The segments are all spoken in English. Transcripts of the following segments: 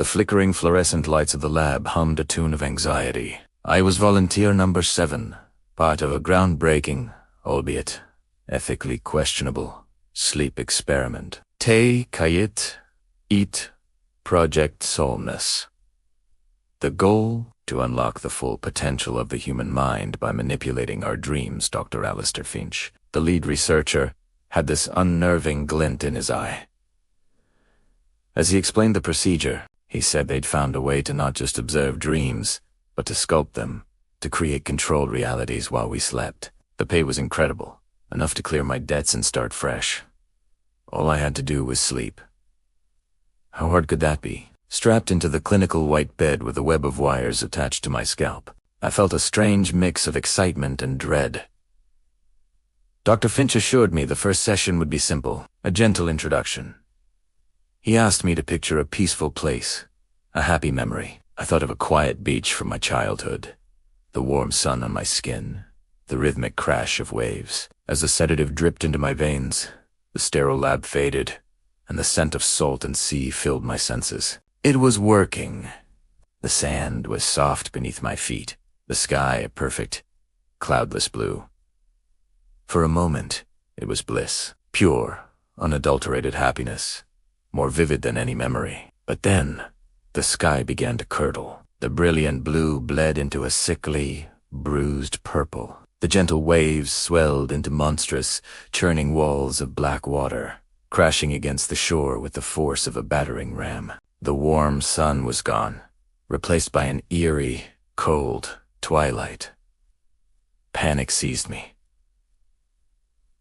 The flickering fluorescent lights of the lab hummed a tune of anxiety. I was volunteer number 7, part of a groundbreaking, albeit ethically questionable, sleep experiment. Te Kayit Eat Project Somnus. The goal? To unlock the full potential of the human mind by manipulating our dreams, Dr. Alistair Finch, the lead researcher, had this unnerving glint in his eye. As he explained the procedure, he said they'd found a way to not just observe dreams, but to sculpt them, to create controlled realities while we slept. The pay was incredible, enough to clear my debts and start fresh. All I had to do was sleep. How hard could that be? Strapped into the clinical white bed with a web of wires attached to my scalp, I felt a strange mix of excitement and dread. Dr. Finch assured me the first session would be simple, a gentle introduction. He asked me to picture a peaceful place, a happy memory. I thought of a quiet beach from my childhood, the warm sun on my skin, the rhythmic crash of waves. As the sedative dripped into my veins, the sterile lab faded, and the scent of salt and sea filled my senses. It was working. The sand was soft beneath my feet, the sky a perfect, cloudless blue. For a moment, it was bliss, pure, unadulterated happiness, more vivid than any memory. But then, the sky began to curdle. The brilliant blue bled into a sickly, bruised purple. The gentle waves swelled into monstrous, churning walls of black water, crashing against the shore with the force of a battering ram. The warm sun was gone, replaced by an eerie, cold twilight. Panic seized me.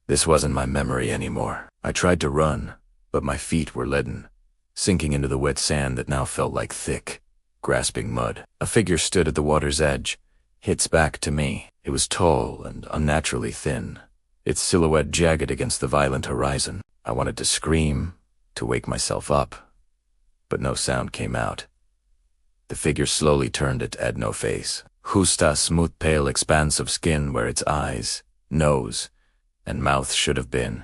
This wasn't my memory anymore. I tried to run, but my feet were leaden, sinking into the wet sand that now felt like thick, grasping mud. A figure stood at the water's edge, its back to me. It was tall and unnaturally thin, its silhouette jagged against the violent horizon. I wanted to scream, to wake myself up, but no sound came out. The figure slowly turned its Edno face, justa smooth pale expanse of skin where its eyes, nose, and mouth should have been.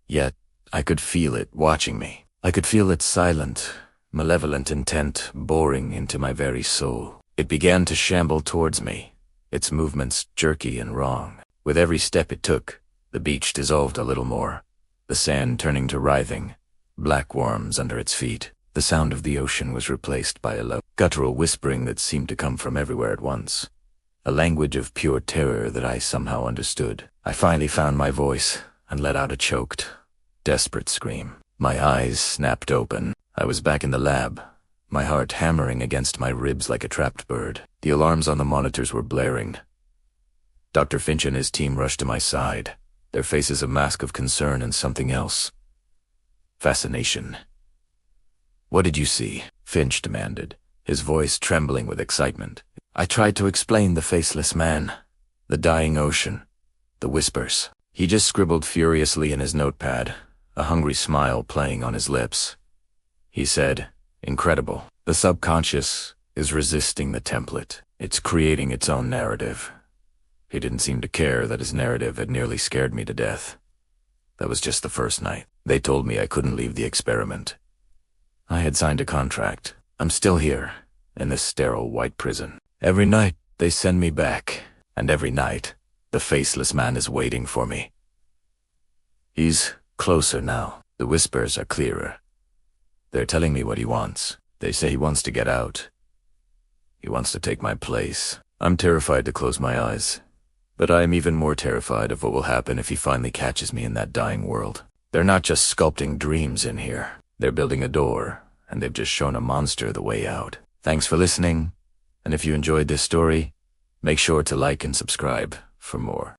Yet, I could feel it watching me. I could feel its silent, malevolent intent boring into my very soul. It began to shamble towards me, its movements jerky and wrong. With every step it took, the beach dissolved a little more, the sand turning to writhing, black worms under its feet. The sound of the ocean was replaced by a low, guttural whispering that seemed to come from everywhere at once, a language of pure terror that I somehow understood. I finally found my voice and let out a choked, desperate scream. My eyes snapped open. I was back in the lab, my heart hammering against my ribs like a trapped bird. The alarms on the monitors were blaring. Dr. Finch and his team rushed to my side, their faces a mask of concern and something else. Fascination. "What did you see?" Finch demanded, his voice trembling with excitement. I tried to explain the faceless man, the dying ocean, the whispers. He just scribbled furiously in his notepad, a hungry smile playing on his lips. He said, "Incredible. The subconscious is resisting the template. It's creating its own narrative." He didn't seem to care that his narrative had nearly scared me to death. That was just the first night. They told me I couldn't leave the experiment. I had signed a contract. I'm still here, in this sterile white prison. Every night, they send me back, and every night, the faceless man is waiting for me. He's closer now. The whispers are clearer. They're telling me what he wants. They say he wants to get out. He wants to take my place. I'm terrified to close my eyes, but I am even more terrified of what will happen if he finally catches me in that dying world. They're not just sculpting dreams in here. They're building a door, and they've just shown a monster the way out. Thanks for listening, and if you enjoyed this story, make sure to like and subscribe for more.